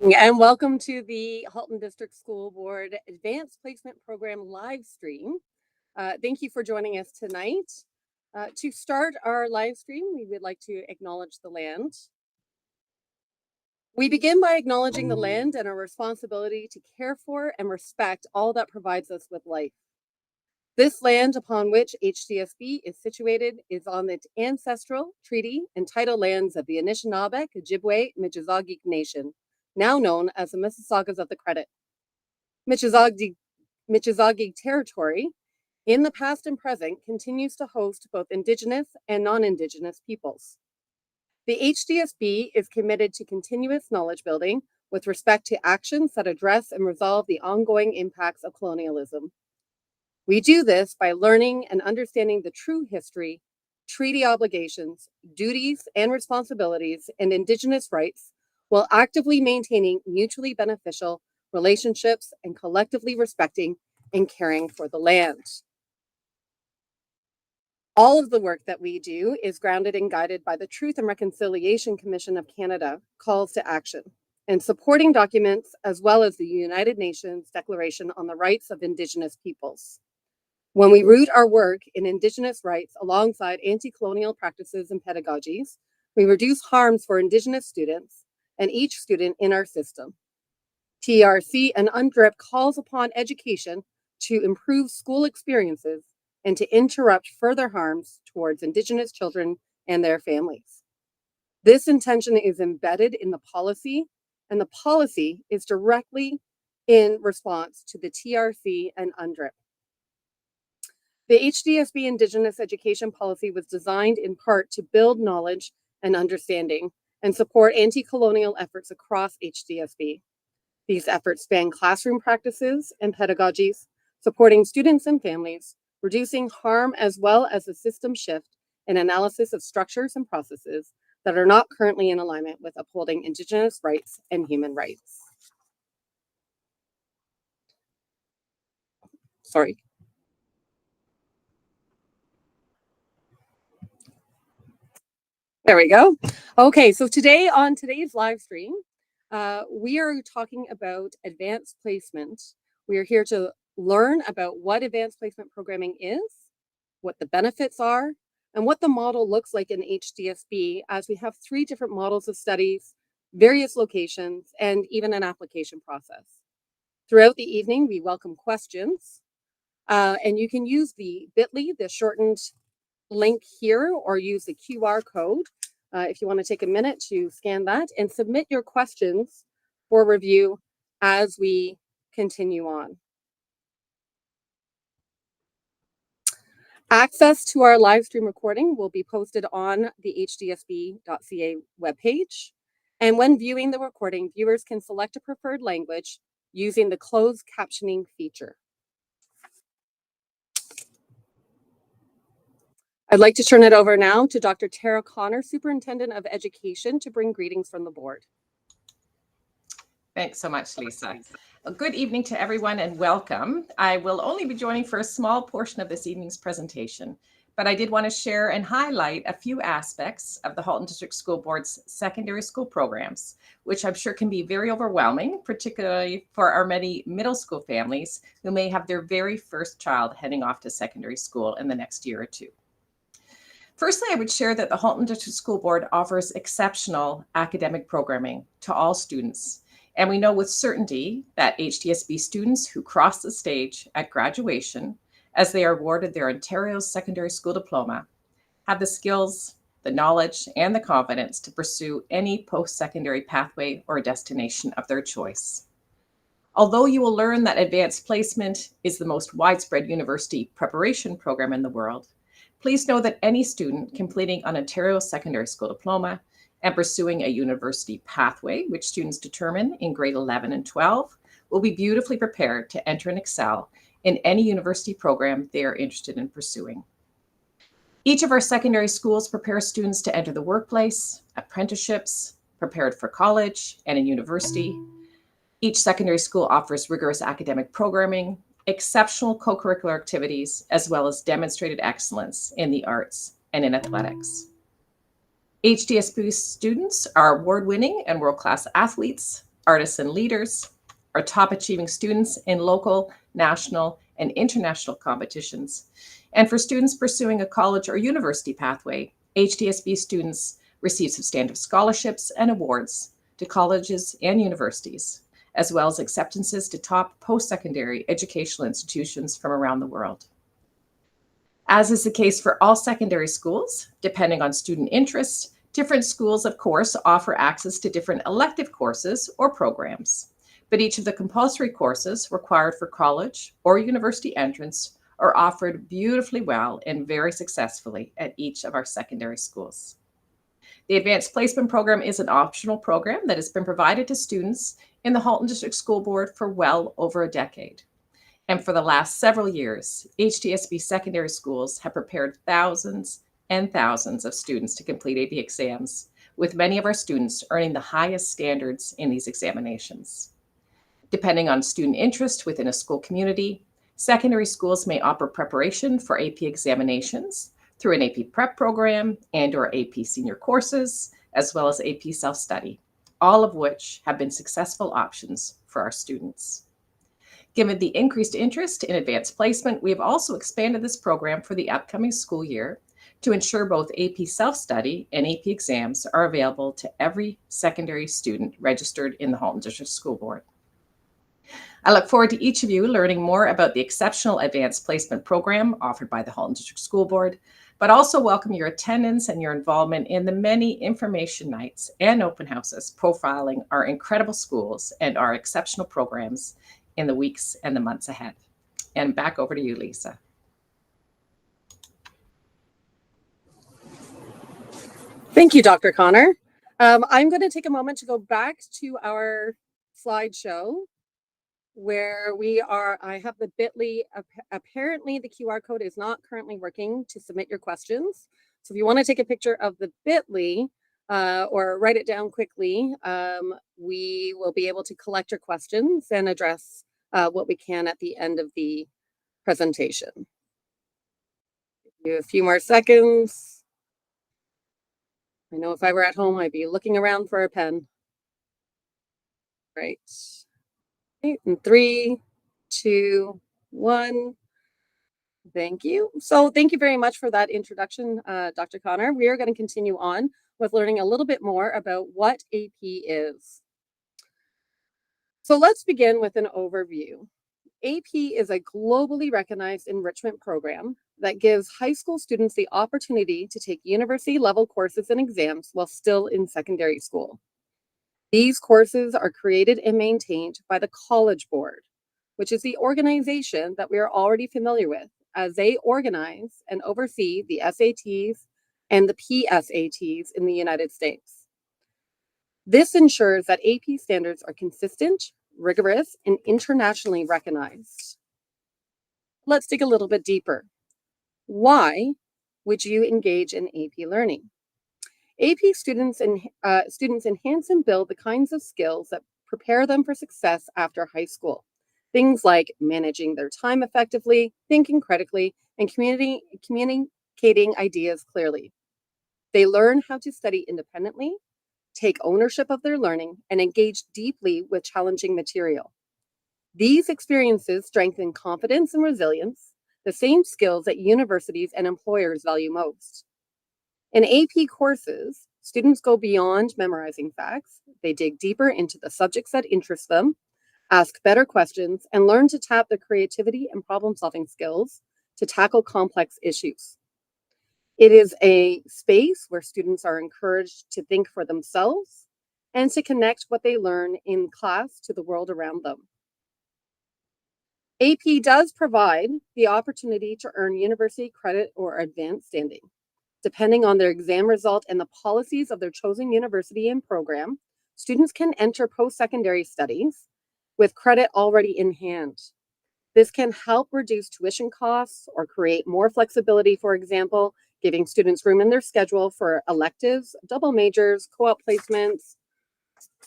And welcome to the Halton District School Board Advanced Placement Program live stream. Thank you for joining us tonight. To start our live stream, we would like to acknowledge the land. We begin by acknowledging the land and our responsibility to care for and respect all that provides us with life. This land upon which HDSB is situated is on the ancestral, treaty, and title lands of the Anishinaabeg, Ojibwe, Michizagi Nation, now known as the Mississaugas of the Credit. Michizagi territory, in the past and present, continues to host both Indigenous and non-Indigenous peoples. The HDSB is committed to continuous knowledge building with respect to actions that address and resolve the ongoing impacts of colonialism. We do this by learning and understanding the true history, treaty obligations, duties, and responsibilities, and Indigenous rights, while actively maintaining mutually beneficial relationships and collectively respecting and caring for the land. All of the work that we do is grounded and guided by the Truth and Reconciliation Commission of Canada calls to action and supporting documents as well as the United Nations Declaration on the Rights of Indigenous Peoples. When we root our work in Indigenous rights alongside anti-colonial practices and pedagogies, we reduce harms for Indigenous students and each student in our system. TRC and UNDRIP calls upon education to improve school experiences and to interrupt further harms towards Indigenous children and their families. This intention is embedded in the policy, and the policy is directly in response to the TRC and UNDRIP. The HDSB Indigenous Education Policy was designed in part to build knowledge and understanding and support anti-colonial efforts across HDSB. These efforts span classroom practices and pedagogies, supporting students and families, reducing harm as well as a system shift and analysis of structures and processes that are not currently in alignment with upholding Indigenous rights and human rights. Sorry. There we go. Okay, so today on today's live stream, we are talking about advanced placement. We are here to learn about what advanced placement programming is, what the benefits are, and what the model looks like in HDSB, as we have 3 different models of studies, various locations, and even an application process. Throughout the evening, we welcome questions, and you can use the bit.ly, the shortened link here, or use the QR code if you want to take a minute to scan that and submit your questions for review as we continue on. Access to our live stream recording will be posted on the hdsb.ca webpage. And when viewing the recording, viewers can select a preferred language using the closed captioning feature. I'd like to turn it over now to Dr. Tara Connor, Superintendent of Education, to bring greetings from the board. Thanks so much, Lisa. Good evening to everyone and welcome. I will only be joining for a small portion of this evening's presentation, but I did want to share and highlight a few aspects of the Halton District School Board's secondary school programs, which I'm sure can be very overwhelming, particularly for our many middle school families who may have their very first child heading off to secondary school in the next year or two. Firstly, I would share that the Halton District School Board offers exceptional academic programming to all students. And we know with certainty that HDSB students who cross the stage at graduation, as they are awarded their Ontario Secondary School Diploma, have the skills, the knowledge, and the confidence to pursue any post-secondary pathway or destination of their choice. Although you will learn that advanced placement is the most widespread university preparation program in the world, please know that any student completing an Ontario Secondary School Diploma and pursuing a university pathway, which students determine in grade 11 and 12, will be beautifully prepared to enter and excel in any university program they are interested in pursuing. Each of our secondary schools prepares students to enter the workplace, apprenticeships, prepared for college and in university. Each secondary school offers rigorous academic programming, exceptional co-curricular activities, as well as demonstrated excellence in the arts and in athletics. HDSB students are award-winning and world-class athletes, artisan leaders, our top achieving students in local, national, and international competitions. And for students pursuing a college or university pathway, HDSB students receive substantive scholarships and awards to colleges and universities, as well as acceptances to top post-secondary educational institutions from around the world. As is the case for all secondary schools, depending on student interests, different schools, of course, offer access to different elective courses or programs. But each of the compulsory courses required for college or university entrance are offered beautifully well and very successfully at each of our secondary schools. The Advanced Placement Program is an optional program that has been provided to students in the Halton District School Board for well over a decade. And for the last several years, HDSB secondary schools have prepared thousands and thousands of students to complete AP exams, with many of our students earning the highest standards in these examinations. Depending on student interest within a school community, secondary schools may offer preparation for AP examinations through an AP prep program and/or AP senior courses, as well as AP self-study, all of which have been successful options for our students. Given the increased interest in advanced placement, we have also expanded this program for the upcoming school year to ensure both AP self-study and AP exams are available to every secondary student registered in the Halton District School Board. I look forward to each of you learning more about the exceptional advanced placement program offered by the Halton District School Board, but also welcome your attendance and your involvement in the many information nights and open houses profiling our incredible schools and our exceptional programs in the weeks and the months ahead. And back over to you, Lisa. Thank you, Dr. Connor. I'm going to take a moment to go back to our slideshow where I have the bit.ly. Apparently the QR code is not currently working to submit your questions. So if you want to take a picture of the bit.ly or write it down quickly, we will be able to collect your questions and address what we can at the end of the presentation. Give you a few more seconds. I know if I were at home, I'd be looking around for a pen. Right. Okay, in 3, 2, 1. Thank you. So thank you very much for that introduction, Dr. Connor. We are going to continue on with learning a little bit more about what AP is. So let's begin with an overview. AP is a globally recognized enrichment program that gives high school students the opportunity to take university-level courses and exams while still in secondary school. These courses are created and maintained by the College Board, which is the organization that we are already familiar with, as they organize and oversee the SATs and the PSATs in the United States. This ensures that AP standards are consistent, rigorous, and internationally recognized. Let's dig a little bit deeper. Why would you engage in AP learning? AP students enhance and build the kinds of skills that prepare them for success after high school. Things like managing their time effectively, thinking critically, and communicating ideas clearly. They learn how to study independently, take ownership of their learning, and engage deeply with challenging material. These experiences strengthen confidence and resilience, the same skills that universities and employers value most. In AP courses, students go beyond memorizing facts. They dig deeper into the subjects that interest them, ask better questions, and learn to tap their creativity and problem-solving skills to tackle complex issues. It is a space where students are encouraged to think for themselves and to connect what they learn in class to the world around them. AP does provide the opportunity to earn university credit or advanced standing. Depending on their exam result and the policies of their chosen university and program, students can enter post-secondary studies with credit already in hand. This can help reduce tuition costs or create more flexibility, for example, giving students room in their schedule for electives, double majors, co-op placements,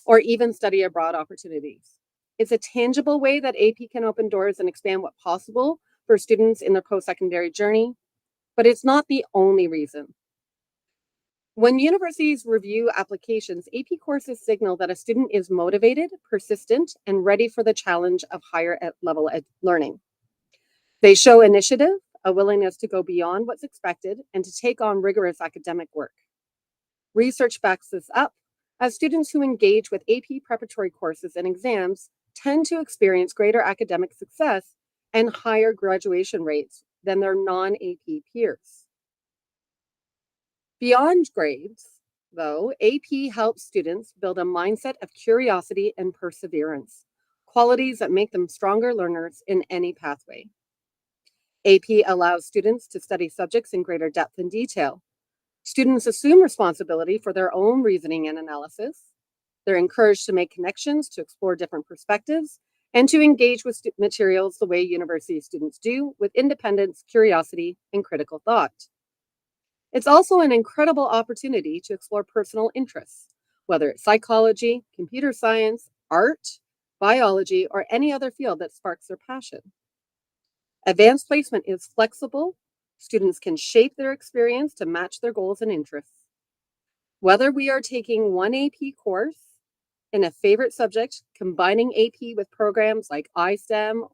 or even study abroad opportunities. It's a tangible way that AP can open doors and expand what's possible for students in their post-secondary journey, but it's not the only reason. When universities review applications, AP courses signal that a student is motivated, persistent, and ready for the challenge of higher level learning. They show initiative, a willingness to go beyond what's expected, and to take on rigorous academic work. Research backs this up, as students who engage with AP preparatory courses and exams tend to experience greater academic success and higher graduation rates than their non-AP peers. Beyond grades, though, AP helps students build a mindset of curiosity and perseverance, qualities that make them stronger learners in any pathway. AP allows students to study subjects in greater depth and detail. Students assume responsibility for their own reasoning and analysis. They're encouraged to make connections, to explore different perspectives, and to engage with materials the way university students do, with independence, curiosity, and critical thought. It's also an incredible opportunity to explore personal interests, whether it's psychology, computer science, art, biology, or any other field that sparks their passion. Advanced placement is flexible. Students can shape their experience to match their goals and interests. Whether we are taking one AP course in a favorite subject, combining AP with programs like iSTEM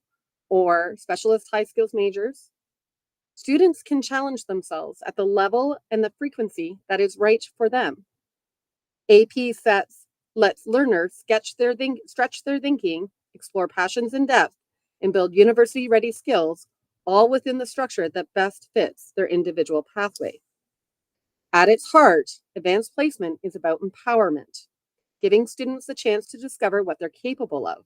or specialist high skills majors, students can challenge themselves at the level and the frequency that is right for them. AP lets learners stretch their thinking, explore passions in depth, and build university-ready skills, all within the structure that best fits their individual pathway. At its heart, advanced placement is about empowerment, giving students the chance to discover what they're capable of.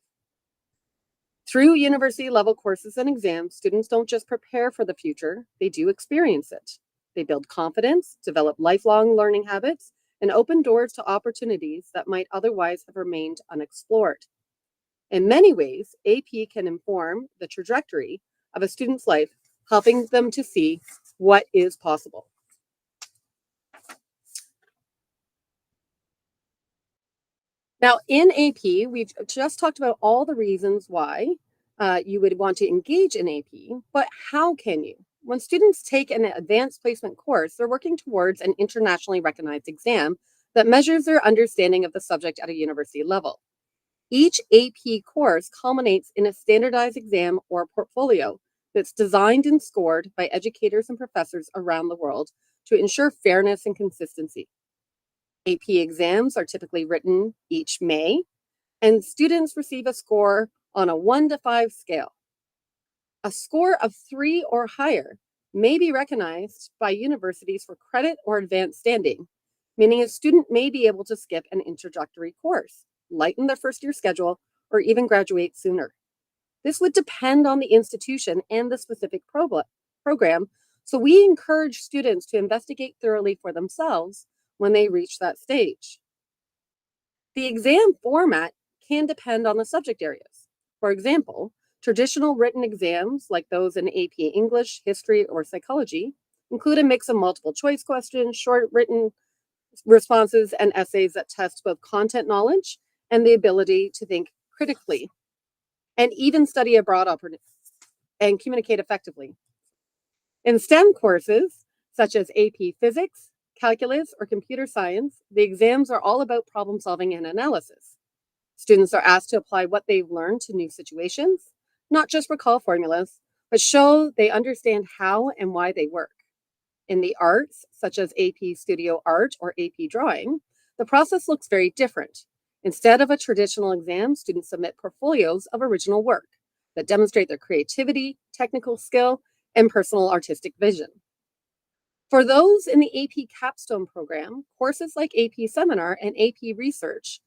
Through university-level courses and exams, students don't just prepare for the future, they do experience it. They build confidence, develop lifelong learning habits, and open doors to opportunities that might otherwise have remained unexplored. In many ways, AP can inform the trajectory of a student's life, helping them to see what is possible. Now, in AP, we've just talked about all the reasons why you would want to engage in AP, but how can you? When students take an advanced placement course, they're working towards an internationally recognized exam that measures their understanding of the subject at a university level. Each AP course culminates in a standardized exam or portfolio that's designed and scored by educators and professors around the world to ensure fairness and consistency. AP exams are typically written each May, and students receive a score on a 1 to 5 scale. A score of 3 or higher may be recognized by universities for credit or advanced standing, meaning a student may be able to skip an introductory course, lighten their first year schedule, or even graduate sooner. This would depend on the institution and the specific program, so we encourage students to investigate thoroughly for themselves when they reach that stage. The exam format can depend on the subject areas. For example, traditional written exams, like those in AP English, history, or psychology, include a mix of multiple choice questions, short written responses, and essays that test both content knowledge and the ability to think critically, and even study abroad and communicate effectively. In STEM courses, such as AP Physics, Calculus, or Computer Science, the exams are all about problem solving and analysis. Students are asked to apply what they've learned to new situations, not just recall formulas, but show they understand how and why they work. In the arts, such as AP Studio Art or AP Drawing, the process looks very different. Instead of a traditional exam, students submit portfolios of original work that demonstrate their creativity, technical skill, and personal artistic vision. For those in the AP Capstone program, courses like AP Seminar and AP Research,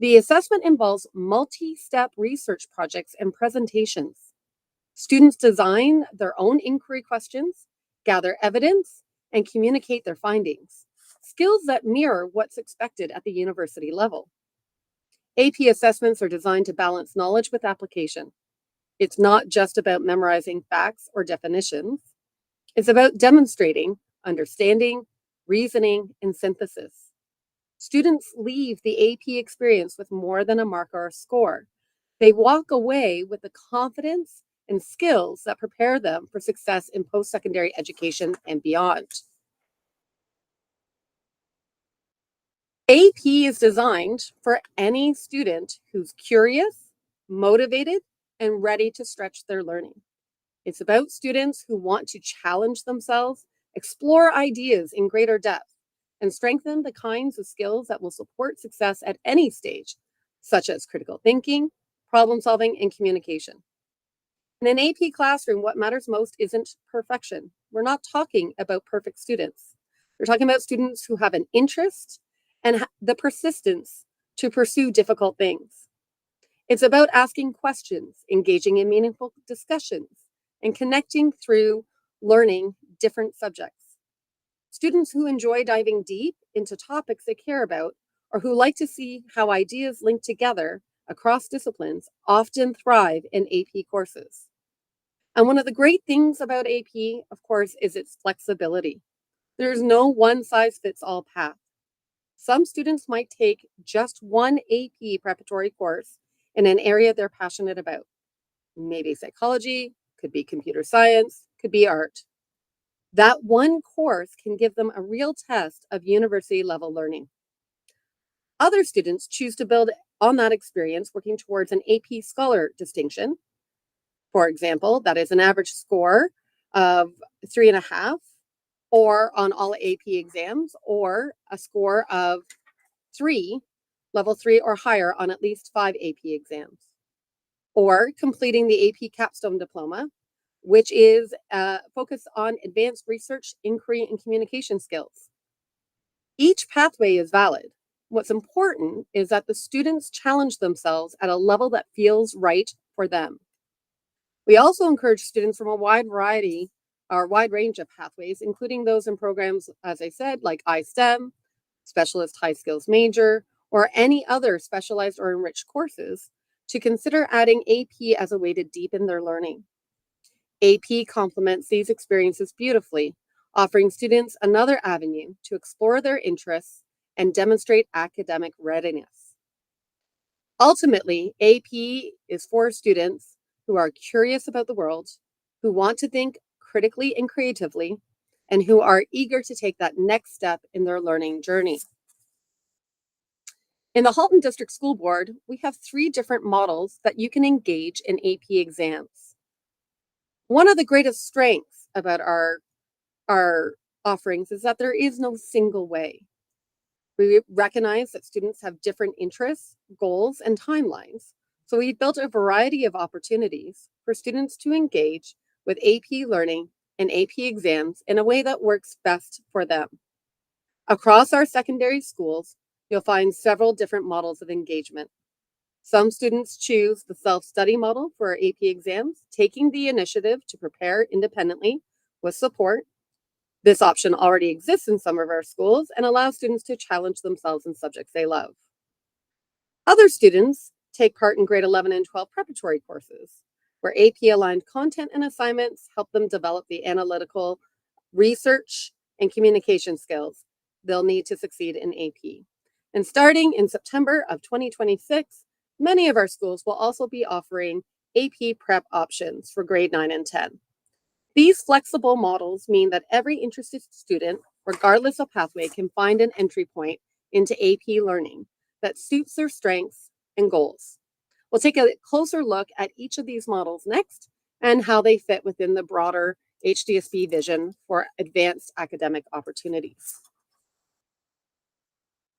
the assessment involves multi-step research projects and presentations. Students design their own inquiry questions, gather evidence, and communicate their findings, skills that mirror what's expected at the university level. AP assessments are designed to balance knowledge with application. It's not just about memorizing facts or definitions. It's about demonstrating understanding, reasoning, and synthesis. Students leave the AP experience with more than a mark or a score. They walk away with the confidence and skills that prepare them for success in post-secondary education and beyond. AP is designed for any student who's curious, motivated, and ready to stretch their learning. It's about students who want to challenge themselves, explore ideas in greater depth, and strengthen the kinds of skills that will support success at any stage, such as critical thinking, problem solving, and communication. In an AP classroom, what matters most isn't perfection. We're not talking about perfect students. We're talking about students who have an interest and the persistence to pursue difficult things. It's about asking questions, engaging in meaningful discussions, and connecting through learning different subjects. Students who enjoy diving deep into topics they care about or who like to see how ideas link together across disciplines often thrive in AP courses. And one of the great things about AP, of course, is its flexibility. There's no one size fits all path. Some students might take just one AP preparatory course in an area they're passionate about. Maybe psychology, could be computer science, could be art. That one course can give them a real test of university level learning. Other students choose to build on that experience working towards an AP Scholar distinction. For example, that is an average score of 3.5 or on all AP exams, or a score of 3, level 3 or higher on at least 5 AP exams, or completing the AP Capstone Diploma, which is focused on advanced research, inquiry, and communication skills. Each pathway is valid. What's important is that the students challenge themselves at a level that feels right for them. We also encourage students from a wide range of pathways, including those in programs, as I said, like iSTEM, Specialist High Skills Major, or any other specialized or enriched courses, to consider adding AP as a way to deepen their learning. AP complements these experiences beautifully, offering students another avenue to explore their interests and demonstrate academic readiness. Ultimately, AP is for students who are curious about the world, who want to think critically and creatively, and who are eager to take that next step in their learning journey. In the Halton District School Board, we have 3 different models that you can engage in AP exams. One of the greatest strengths about our offerings is that there is no single way. We recognize that students have different interests, goals, and timelines. So we built a variety of opportunities for students to engage with AP learning and AP exams in a way that works best for them. Across our secondary schools, you'll find several different models of engagement. Some students choose the self-study model for AP exams, taking the initiative to prepare independently with support. This option already exists in some of our schools and allows students to challenge themselves in subjects they love. Other students take part in grade 11 and 12 preparatory courses, where AP-aligned content and assignments help them develop the analytical research and communication skills they'll need to succeed in AP. And starting in September of 2026, many of our schools will also be offering AP prep options for grade 9 and 10. These flexible models mean that every interested student, regardless of pathway, can find an entry point into AP learning that suits their strengths and goals. We'll take a closer look at each of these models next and how they fit within the broader HDSB vision for advanced academic opportunities.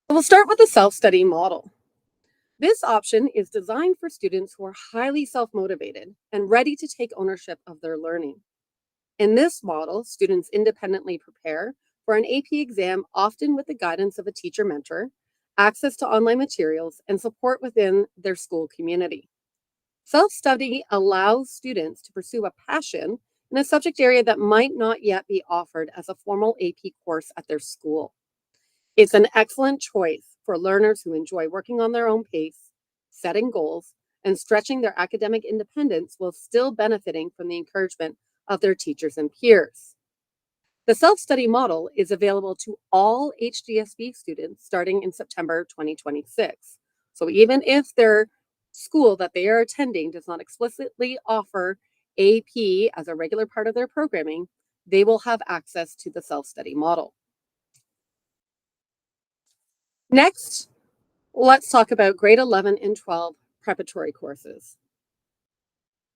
We'll start with the self-study model. This option is designed for students who are highly self-motivated and ready to take ownership of their learning. In this model, students independently prepare for an AP exam, often with the guidance of a teacher mentor, access to online materials, and support within their school community. Self-study allows students to pursue a passion in a subject area that might not yet be offered as a formal AP course at their school. It's an excellent choice for learners who enjoy working on their own pace, setting goals, and stretching their academic independence while still benefiting from the encouragement of their teachers and peers. The self-study model is available to all HDSB students starting in September 2026. So even if their school that they are attending does not explicitly offer AP as a regular part of their programming, they will have access to the self-study model. Next, let's talk about grade 11 and 12 preparatory courses.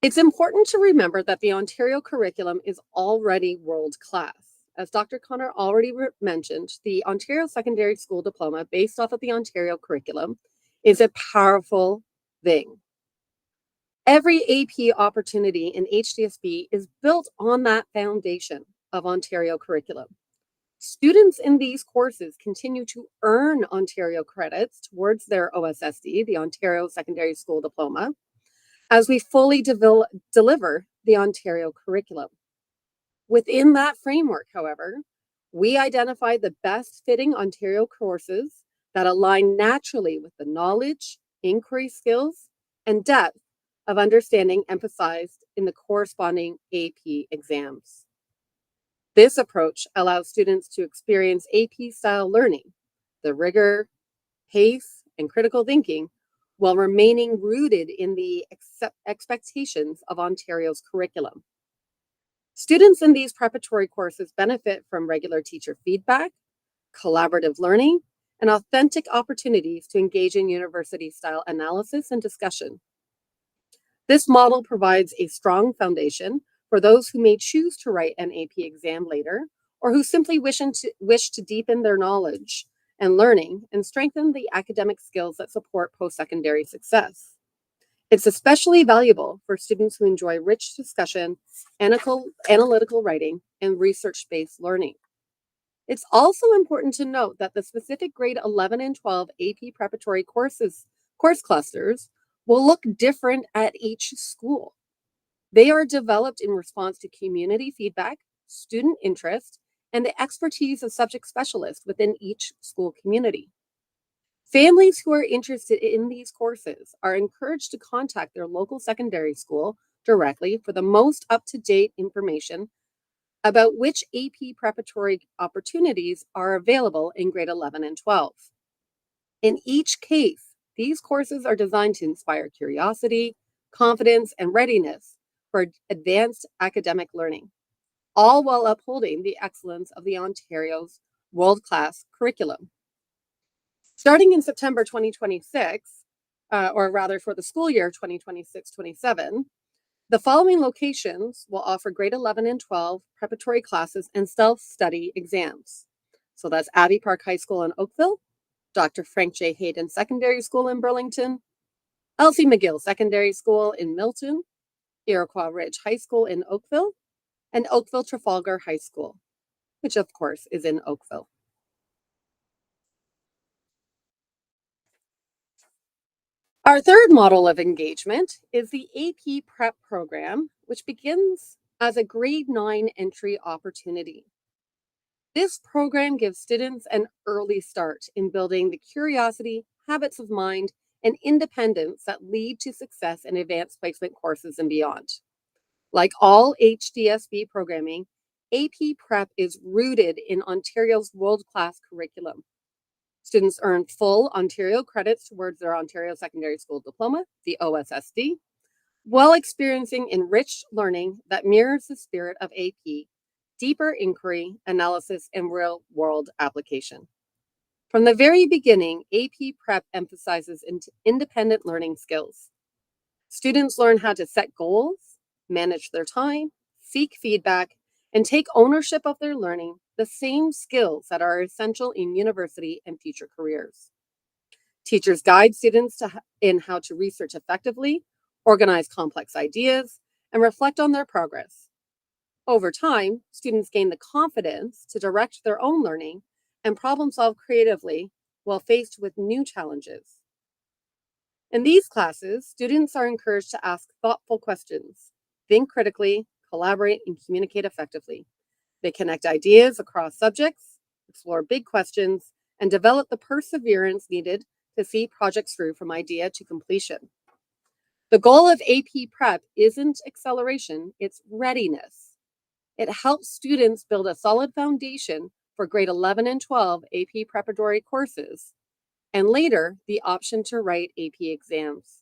It's important to remember that the Ontario curriculum is already world-class. As Dr. Connor already mentioned, the Ontario Secondary School Diploma, based off of the Ontario curriculum, is a powerful thing. Every AP opportunity in HDSB is built on that foundation of Ontario curriculum. Students in these courses continue to earn Ontario credits towards their OSSD, the Ontario Secondary School Diploma, as we fully deliver the Ontario curriculum. Within that framework, however, we identified the best fitting Ontario courses that align naturally with the knowledge, inquiry skills, and depth of understanding emphasized in the corresponding AP exams. This approach allows students to experience AP-style learning, the rigor, pace, and critical thinking, while remaining rooted in the expectations of Ontario's curriculum. Students in these preparatory courses benefit from regular teacher feedback, collaborative learning, and authentic opportunities to engage in university-style analysis and discussion. This model provides a strong foundation for those who may choose to write an AP exam later, or who simply wish to deepen their knowledge and learning and strengthen the academic skills that support post-secondary success. It's especially valuable for students who enjoy rich discussion, analytical writing, and research-based learning. It's also important to note that the specific grade 11 and 12 AP preparatory course clusters will look different at each school. They are developed in response to community feedback, student interest, and the expertise of subject specialists within each school community. Families who are interested in these courses are encouraged to contact their local secondary school directly for the most up-to-date information about which AP preparatory opportunities are available in grade 11 and 12. In each case, these courses are designed to inspire curiosity, confidence, and readiness for advanced academic learning, all while upholding the excellence of the Ontario's world-class curriculum. Starting in September 2026, or rather for the school year 2026-27, the following locations will offer grade 11 and 12 preparatory classes and self-study exams. So that's Abbey Park High School in Oakville, Dr. Frank J. Hayden Secondary School in Burlington, Elsie McGill Secondary School in Milton, Iroquois Ridge High School in Oakville, and Oakville Trafalgar High School, which of course is in Oakville. Our third model of engagement is the AP Prep program, which begins as a grade 9 entry opportunity. This program gives students an early start in building the curiosity, habits of mind, and independence that lead to success in advanced placement courses and beyond. Like all HDSB programming, AP Prep is rooted in Ontario's world-class curriculum. Students earn full Ontario credits towards their Ontario Secondary School Diploma, the OSSD, while experiencing enriched learning that mirrors the spirit of AP, deeper inquiry, analysis, and real-world application. From the very beginning, AP Prep emphasizes independent learning skills. Students learn how to set goals, manage their time, seek feedback, and take ownership of their learning, the same skills that are essential in university and future careers. Teachers guide students in how to research effectively, organize complex ideas, and reflect on their progress. Over time, students gain the confidence to direct their own learning and problem solve creatively while faced with new challenges. In these classes, students are encouraged to ask thoughtful questions, think critically, collaborate, and communicate effectively. They connect ideas across subjects, explore big questions, and develop the perseverance needed to see projects through from idea to completion. The goal of AP Prep isn't acceleration, it's readiness. It helps students build a solid foundation for grade 11 and 12 AP preparatory courses, and later the option to write AP exams.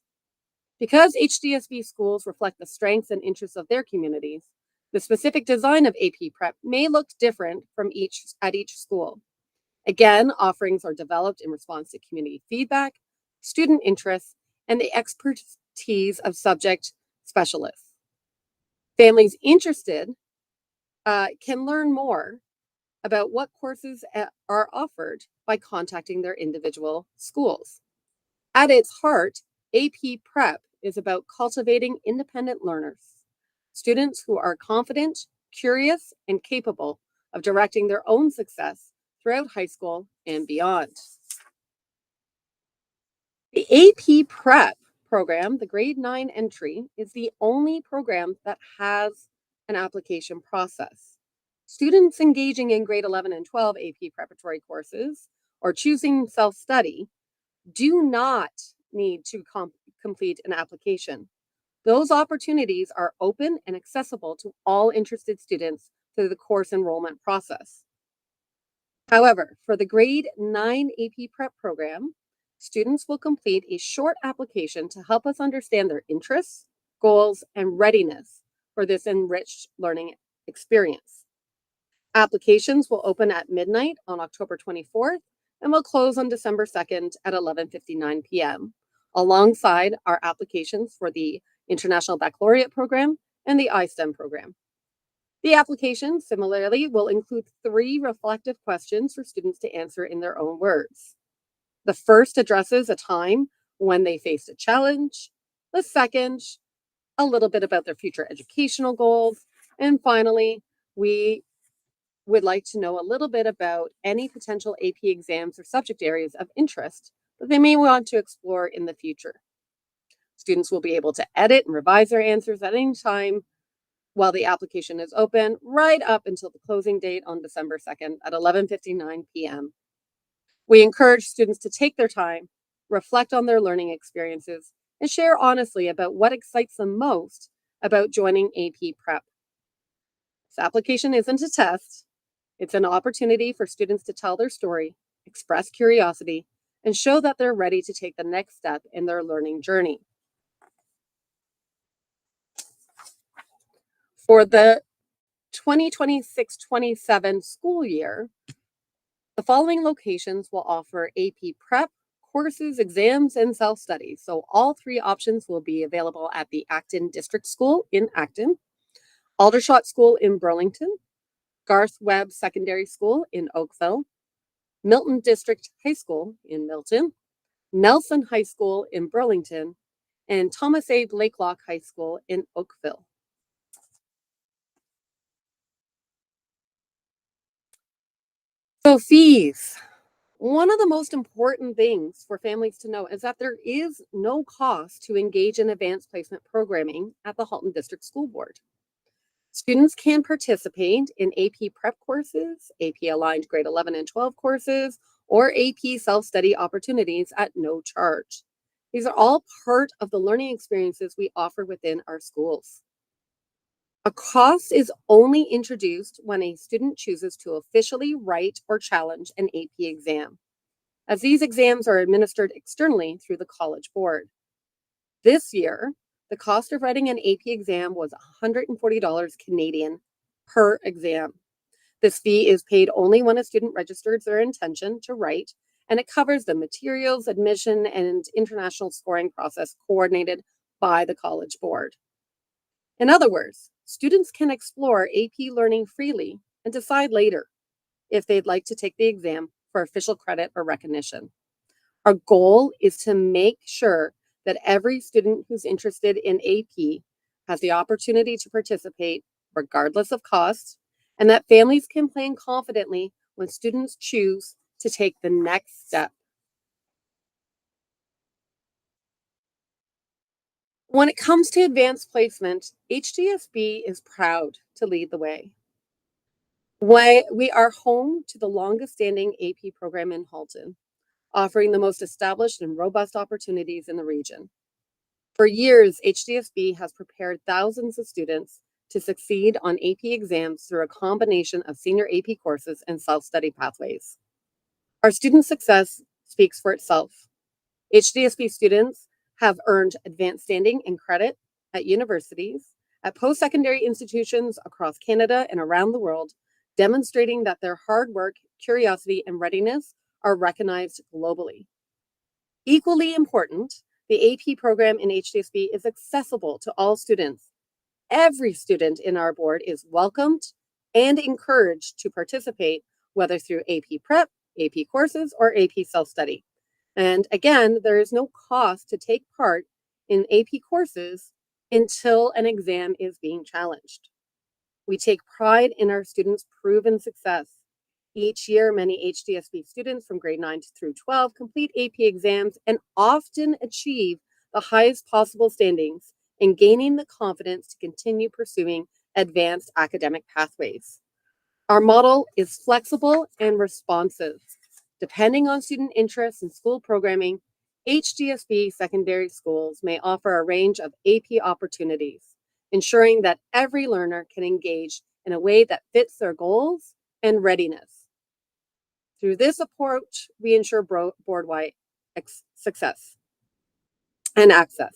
Because HDSB schools reflect the strengths and interests of their communities, the specific design of AP Prep may look different from at each school. Again, offerings are developed in response to community feedback, student interests, and the expertise of subject specialists. Families interested can learn more about what courses are offered by contacting their individual schools. At its heart, AP Prep is about cultivating independent learners, students who are confident, curious, and capable of directing their own success throughout high school and beyond. The AP Prep program, the grade 9 entry, is the only program that has an application process. Students engaging in grade 11 and 12 AP preparatory courses or choosing self-study do not need to complete an application. Those opportunities are open and accessible to all interested students through the course enrollment process. However, for the grade 9 AP Prep program, students will complete a short application to help us understand their interests, goals, and readiness for this enriched learning experience. Applications will open at midnight on October 24th and will close on December 2nd at 11:59 p.m., alongside our applications for the International Baccalaureate program and the iSTEM program. The application, similarly, will include 3 reflective questions for students to answer in their own words. The first addresses a time when they faced a challenge. The second, a little bit about their future educational goals. And finally, we would like to know a little bit about any potential AP exams or subject areas of interest that they may want to explore in the future. Students will be able to edit and revise their answers at any time while the application is open, right up until the closing date on December 2nd at 11:59 p.m. We encourage students to take their time, reflect on their learning experiences, and share honestly about what excites them most about joining AP Prep. This application isn't a test, it's an opportunity for students to tell their story, express curiosity, and show that they're ready to take the next step in their learning journey. For the 2026-27 school year, the following locations will offer AP Prep courses, exams, and self-study. So all 3 options will be available at the Acton District School in Acton, Aldershot School in Burlington, Garth Webb Secondary School in Oakville, Milton District High School in Milton, Nelson High School in Burlington, and Thomas A. Blakelock High School in Oakville. So fees. One of the most important things for families to know is that there is no cost to engage in advanced placement programming at the Halton District School Board. Students can participate in AP Prep courses, AP Aligned Grade 11 and 12 courses, or AP self-study opportunities at no charge. These are all part of the learning experiences we offer within our schools. A cost is only introduced when a student chooses to officially write or challenge an AP exam, as these exams are administered externally through the College Board. This year, the cost of writing an AP exam was $140 Canadian per exam. This fee is paid only when a student registers their intention to write, and it covers the materials, admission, and international scoring process coordinated by the College Board. In other words, students can explore AP learning freely and decide later if they'd like to take the exam for official credit or recognition. Our goal is to make sure that every student who's interested in AP has the opportunity to participate regardless of cost, and that families can plan confidently when students choose to take the next step. When it comes to advanced placement, HDSB is proud to lead the way. We are home to the longest standing AP program in Halton, offering the most established and robust opportunities in the region. For years, HDSB has prepared thousands of students to succeed on AP exams through a combination of senior AP courses and self-study pathways. Our student success speaks for itself. HDSB students have earned advanced standing and credit at universities, at post-secondary institutions across Canada and around the world, demonstrating that their hard work, curiosity, and readiness are recognized globally. Equally important, the AP program in HDSB is accessible to all students. Every student in our board is welcomed and encouraged to participate, whether through AP Prep, AP courses, or AP self-study. And again, there is no cost to take part in AP courses until an exam is being challenged. We take pride in our students' proven success. Each year, many HDSB students from grade 9 through 12 complete AP exams and often achieve the highest possible standings in gaining the confidence to continue pursuing advanced academic pathways. Our model is flexible and responsive. Depending on student interests and school programming, HDSB secondary schools may offer a range of AP opportunities, ensuring that every learner can engage in a way that fits their goals and readiness. Through this approach, we ensure board-wide success and access.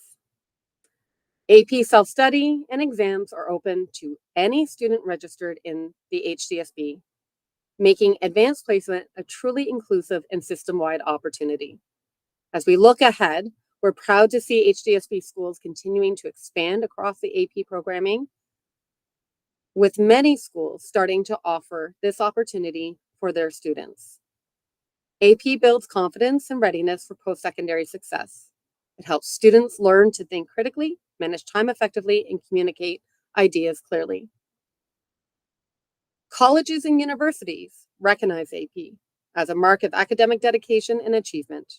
AP self-study and exams are open to any student registered in the HDSB, making advanced placement a truly inclusive and system-wide opportunity. As we look ahead, we're proud to see HDSB schools continuing to expand across the AP programming, with many schools starting to offer this opportunity for their students. AP builds confidence and readiness for post-secondary success. It helps students learn to think critically, manage time effectively, and communicate ideas clearly. Colleges and universities recognize AP as a mark of academic dedication and achievement.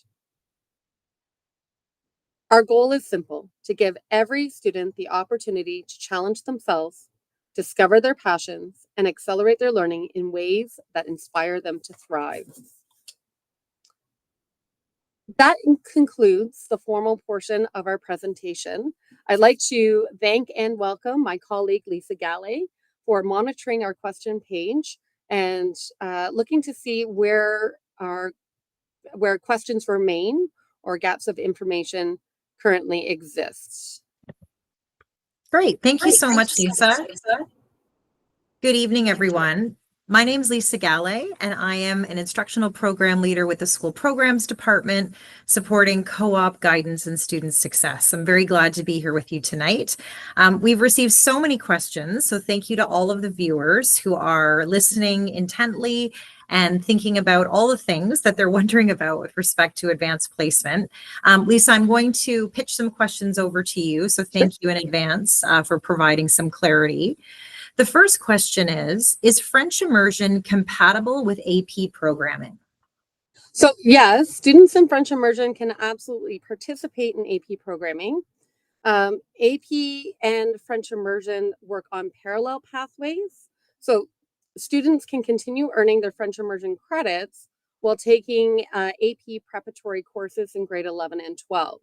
Our goal is simple: to give every student the opportunity to challenge themselves, discover their passions, and accelerate their learning in ways that inspire them to thrive. That concludes the formal portion of our presentation. I'd like to thank and welcome my colleague Lisa Galley for monitoring our question page and looking to see where questions remain or gaps of information currently exist. Great. Thank you so much, Lisa. Good evening, everyone. My name is Lisa Galley, and I am an instructional program leader with the School Programs Department, supporting co-op guidance and student success. I'm very glad to be here with you tonight. We've received so many questions, so thank you to all of the viewers who are listening intently and thinking about all the things that they're wondering about with respect to advanced placement. Lisa, I'm going to pitch some questions over to you, so thank you in advance for providing some clarity. The first question is French immersion compatible with AP programming? So yes, students in French immersion can absolutely participate in AP programming. AP and French immersion work on parallel pathways. So students can continue earning their French immersion credits while taking AP preparatory courses in grade 11 and 12.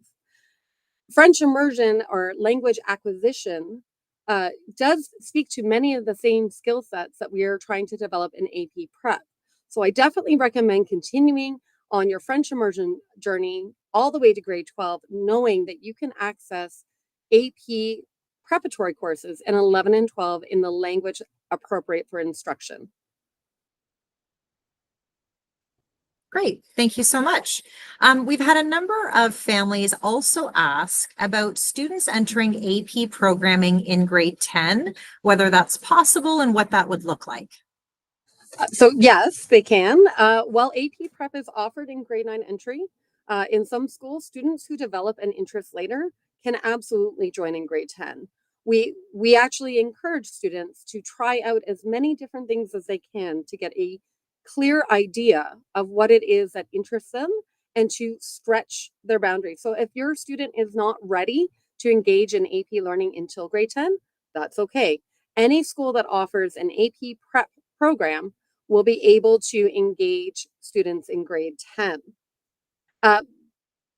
French immersion or language acquisition does speak to many of the same skill sets that we are trying to develop in AP Prep. So I definitely recommend continuing on your French immersion journey all the way to grade 12, knowing that you can access AP preparatory courses in 11 and 12 in the language appropriate for instruction. Great. Thank you so much. We've had a number of families also ask about students entering AP programming in grade 10, whether that's possible and what that would look like. So yes, they can. While AP Prep is offered in grade 9 entry, in some schools, students who develop an interest later can absolutely join in grade 10. We actually encourage students to try out as many different things as they can to get a clear idea of what it is that interests them and to stretch their boundaries. So if your student is not ready to engage in AP learning until grade 10, that's okay. Any school that offers an AP Prep program will be able to engage students in grade 10.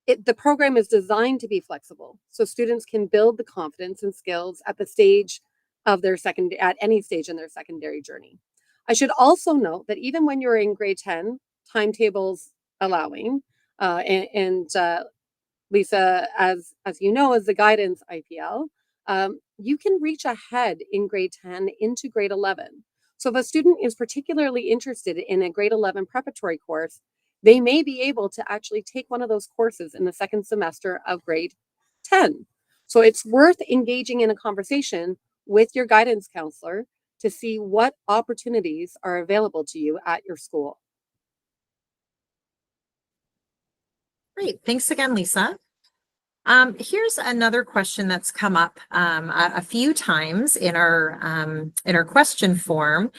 The program is designed to be flexible, so students can build the confidence and skills at the stage of their at any stage in their secondary journey. I should also note that even when you're in grade 10, timetables allowing, Lisa, as you know, as the guidance IPL, you can reach ahead in grade 10 into grade 11. So if a student is particularly interested in a grade 11 preparatory course, they may be able to actually take one of those courses in the second semester of grade 10. So it's worth engaging in a conversation with your guidance counselor to see what opportunities are available to you at your school. Great. Thanks again, Lisa. Here's another question that's come up a few times in our question form.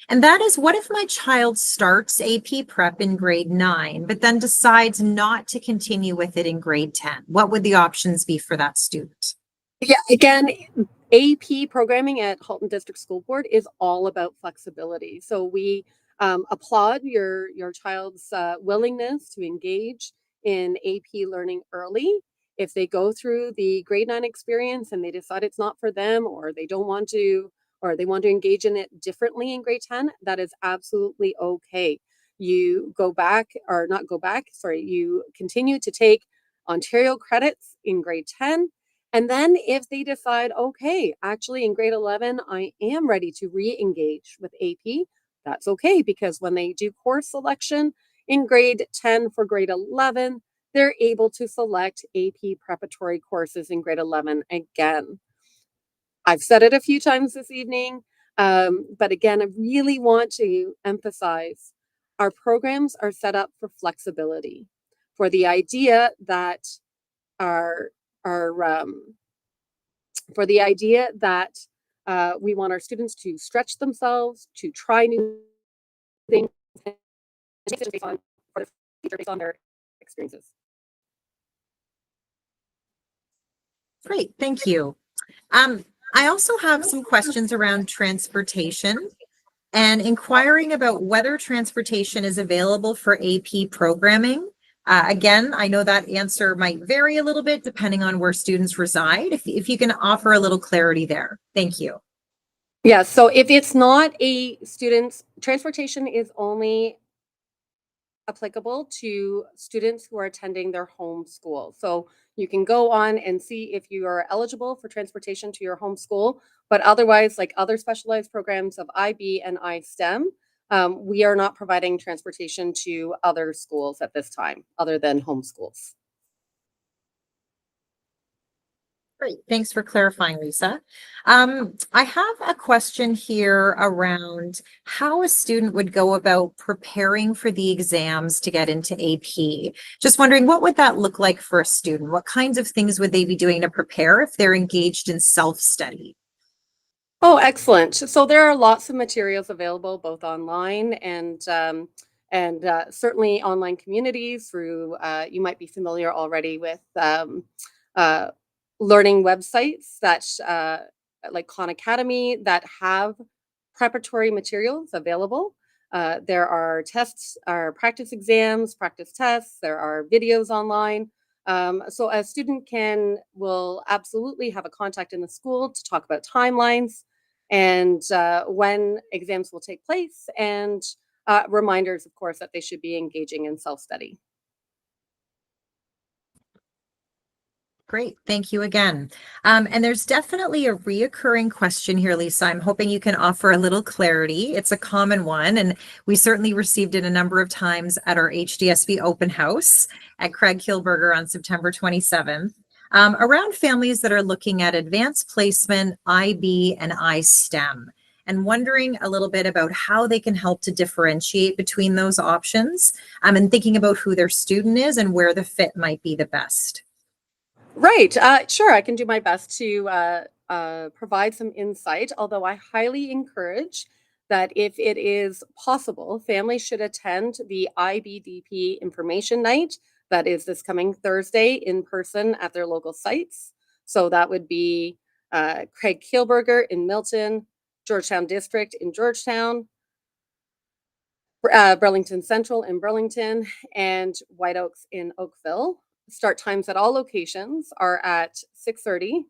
And that is, what if my child starts AP prep in grade 9, but then decides not to continue with it in grade 10? What would the options be for that student? Yeah, again, AP programming at Halton District School Board is all about flexibility. So we applaud your child's willingness to engage in AP learning early. If they go through the grade 9 experience and they decide it's not for them, or they don't want to, or they want to engage in it differently in grade 10, that is absolutely okay. You go back, or not go back, sorry, you continue to take Ontario credits in grade 10. And then if they decide, okay, actually in grade 11, I am ready to re-engage with AP, that's okay, because when they do course selection in grade 10 for grade 11, they're able to select AP preparatory courses in grade 11 again. I've said it a few times this evening, but again, I really want to emphasize our programs are set up for flexibility, for the idea that our for the idea that we want our students to stretch themselves, to try new things, and based on, for the future based on their experiences. Great, thank you. I also have some questions around transportation and inquiring about whether transportation is available for AP programming. Again, I know that answer might vary a little bit depending on where students reside. If you can offer a little clarity there. Thank you. Yeah, so if it's not a student's, transportation is only applicable to students who are attending their home school. So you can go on and see if you are eligible for transportation to your home school, but otherwise, like other specialized programs of IB and iSTEM, we are not providing transportation to other schools at this time, other than home schools. Great, thanks for clarifying, Lisa. I have a question here around how a student would go about preparing for the exams to get into AP. Just wondering, what would that look like for a student? What kinds of things would they be doing to prepare if they're engaged in self-study? Oh, excellent. So there are lots of materials available, both online and certainly online communities through, you might be familiar already with uh, learning websites that like Khan Academy that have preparatory materials available. There are tests, are practice exams, practice tests. There are videos online. So a student will absolutely have a contact in the school to talk about timelines and when exams will take place, and reminders, of course, that they should be engaging in self-study. Great, thank you again. And there's definitely a reoccurring question here, Lisa. I'm hoping you can offer a little clarity. It's a common one, and we certainly received it a number of times at our HDSB open house at Craig Kilberger on September 27th, around families that are looking at advanced placement, IB, and iSTEM, and wondering a little bit about how they can help to differentiate between those options, and thinking about who their student is and where the fit might be the best. Right. Sure, I can do my best to provide some insight, although I highly encourage that if it is possible, families should attend the IBDP information night. That is this coming Thursday in person at their local sites. So that would be Craig Kilberger in Milton, Georgetown District in Georgetown, Burlington Central in Burlington, and White Oaks in Oakville. Start times at all locations are at 6:30,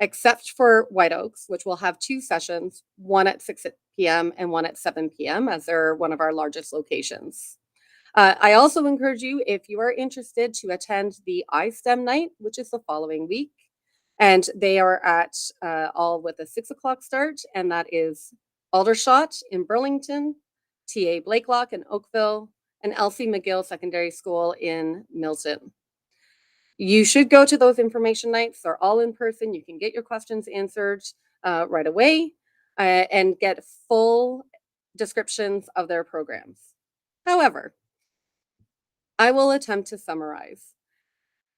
except for White Oaks, which will have two sessions, one at 6 p.m. and one at 7 p.m., as they're one of our largest locations. I also encourage you, if you are interested, to attend the iSTEM night, which is the following week. And they are at all with a 6 o'clock start, and that is Aldershot in Burlington, TA Blakelock in Oakville, and Elsie McGill Secondary School in Milton. You should go to those information nights. They're all in person. You can get your questions answered right away and get full descriptions of their programs. However, I will attempt to summarize.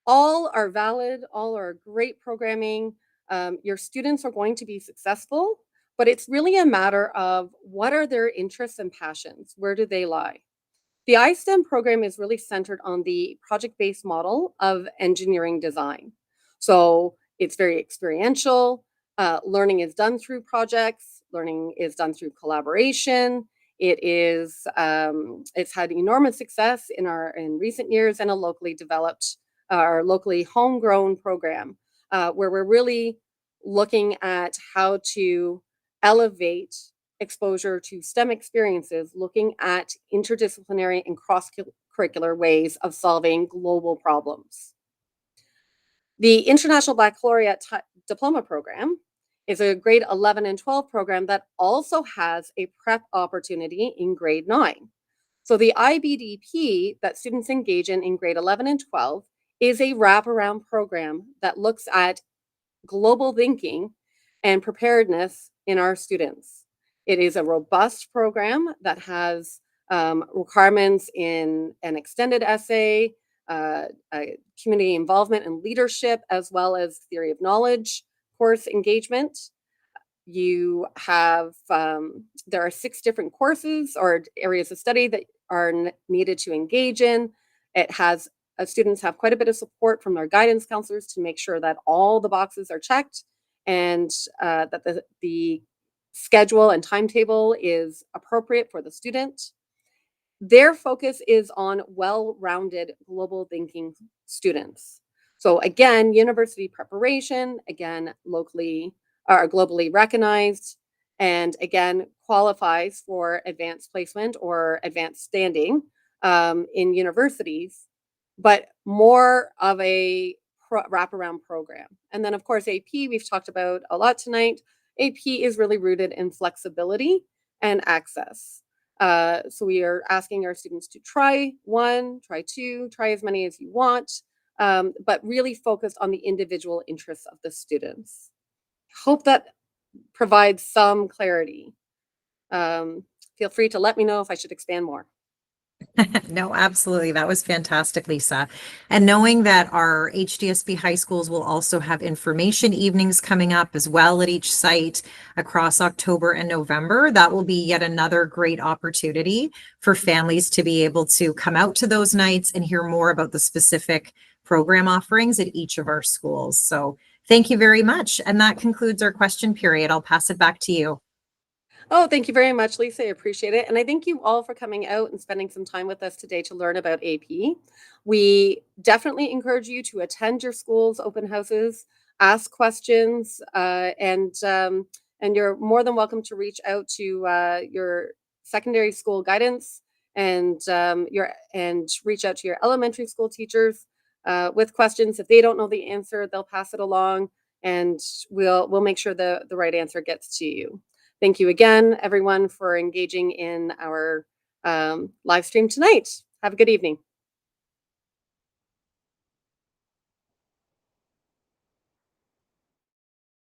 All are valid, all are great programming. Your students are going to be successful, but it's really a matter of what are their interests and passions? Where do they lie? The iSTEM program is really centered on the project-based model of engineering design. So it's very experiential. Learning is done through projects. Learning is done through collaboration. It's had enormous success in recent years, and a locally developed or locally homegrown program where we're really looking at how to elevate exposure to STEM experiences, looking at interdisciplinary and cross-curricular ways of solving global problems. The International Baccalaureate Diploma Program is a grade 11 and 12 program that also has a prep opportunity in grade 9. So the IBDP that students engage in grade 11 and 12 is a wraparound program that looks at global thinking and preparedness in our students. It is a robust program that has requirements in an extended essay, community involvement and leadership, as well as theory of knowledge course engagement. You have, there are 6 different courses or areas of study that are needed to engage in. It has, students have quite a bit of support from their guidance counselors to make sure that all the boxes are checked and that the schedule and timetable is appropriate for the student. Their focus is on well-rounded global thinking students. So again, university preparation, again, locally or globally recognized, and again, qualifies for advanced placement or advanced standing in universities, but more of a wraparound program. And then of course, AP, we've talked about a lot tonight. AP is really rooted in flexibility and access. So we are asking our students to try 1, try 2, try as many as you want, but really focused on the individual interests of the students. Hope that provides some clarity. Feel free to let me know if I should expand more. No, absolutely. That was fantastic, Lisa. And knowing that our HDSB high schools will also have information evenings coming up as well at each site across October and November, that will be yet another great opportunity for families to be able to come out to those nights and hear more about the specific program offerings at each of our schools. So thank you very much. And that concludes our question period. I'll pass it back to you. Oh, thank you very much, Lisa. I appreciate it. And I thank you all for coming out and spending some time with us today to learn about AP. We definitely encourage you to attend your school's open houses, ask questions, and you're more than welcome to reach out to your secondary school guidance and reach out to your elementary school teachers with questions. If they don't know the answer, they'll pass it along, and we'll make sure the right answer gets to you. Thank you again, everyone, for engaging in our live stream tonight. Have a good evening.